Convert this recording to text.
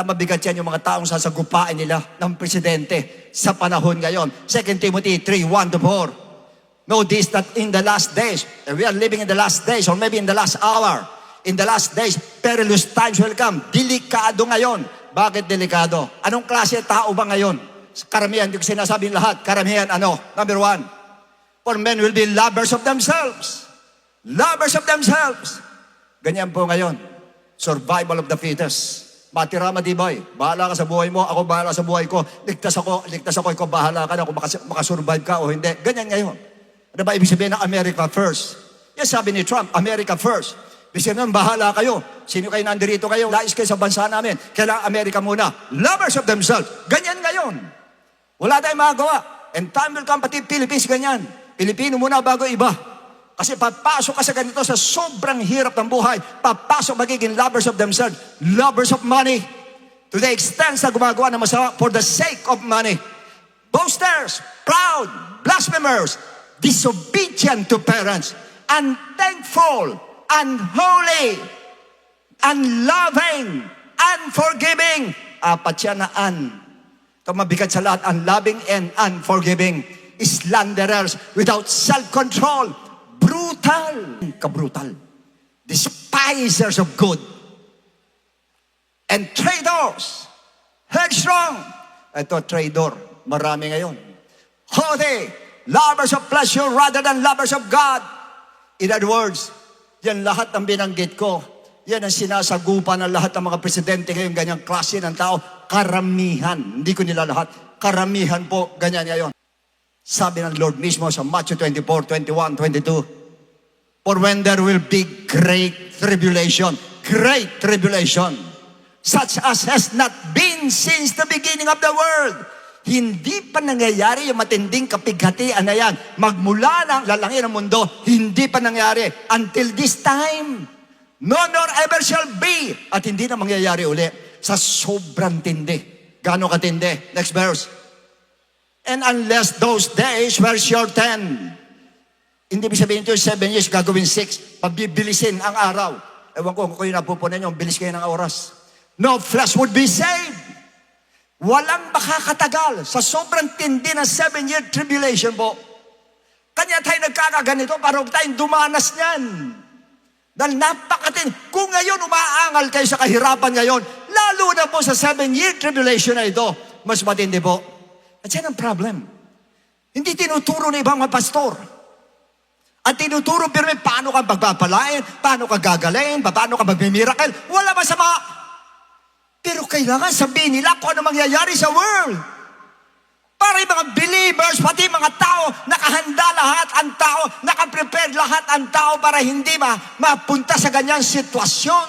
Mabigat yan yung mga taong sasagupain nila ng presidente sa panahon ngayon. 2 Timothy 3:1-4. Know this, that in the last days, and we are living in the last days, or maybe in the last hour, in the last days, perilous times will come. Delikado ngayon. Bakit delikado? Anong klase tao ba ngayon? Karamihan, hindi ko sinasabing lahat. Karamihan, Number 1, for men will be lovers of themselves. Lovers of themselves. Ganyan po ngayon. Survival of the fittest. Matira matibay. Bahala ka sa buhay mo, ako bahala sa buhay ko. Ligtas ako, ikaw bahala ka na kung makasurvive ka o hindi. Ganyan ngayon. Ano ba ibig sabihin ng America first? Yes, sabi ni Trump, America first. Ibig sabihin, bahala kayo. Sino kayo nandirito kayo? Lais kayo sa bansa namin. Kailangan Amerika muna. Lovers of themselves. Ganyan ngayon. Wala tayong magawa. And time will come, pati Philippines ganyan. Pilipino muna bago iba. Kasi papasok ka sa ganito sa sobrang hirap ng buhay. Papasok magiging lovers of themselves. Lovers of money. To the extent na gumagawa ng masama for the sake of money. Boasters, proud, blasphemers, disobedient to parents, unthankful, unholy, unloving, unforgiving. Apat siya na Ito mabigat sa lahat. Unloving and unforgiving. Slanderers, without self-control, brutal, kabrutal, despisers of good, and traitors, headstrong. Ito, traitor. Marami ngayon. Haughty, lovers of pleasure rather than lovers of God. In other words, yan lahat ng binanggit ko. Yan ang sinasagupan ng lahat ng mga presidente ngayon, ganyang klase ng tao. Karamihan, hindi ko nila lahat. Karamihan po, ganyan ngayon. Sabi ng Lord mismo sa Matthew 24:21-22, for when there will be great tribulation, such as has not been since the beginning of the world. Hindi pa nangyayari yung matinding kapighatian na yan. Magmula ng lalangin ng mundo, hindi pa nangyayari until this time. No, nor ever shall be. At hindi na mangyayari uli sa sobrang tindi. Gaano katindi? Next verse. And unless those days were shortened. Hindi ibig sabihin ito, 7 years, gagawin 6. Pabibilisin ang araw. Ewan ko kung kayo napupunan nyo, bilis kayo ng oras. No flesh would be saved. Walang makakatagal sa sobrang tindi ng 7-year tribulation po. Kanya tayo nagkakaganito para huwag tayong dumanas niyan. Dahil napakatindi. Kung ngayon umaangal kayo sa kahirapan ngayon, lalo na po sa 7-year tribulation na ito, mas matindi po. At yan ang problem. Hindi tinuturo ng ibang mga pastor. At tinuturo pero paano ka pagpapalain, paano ka gagaling, paano ka magmimiracle. Wala masama. Pero kailangan sabihin nila kung ano mangyayari sa world. Para yung mga believers, pati mga tao, nakahanda lahat ang tao, nakaprepare lahat ang tao para hindi mapunta sa ganyang sitwasyon.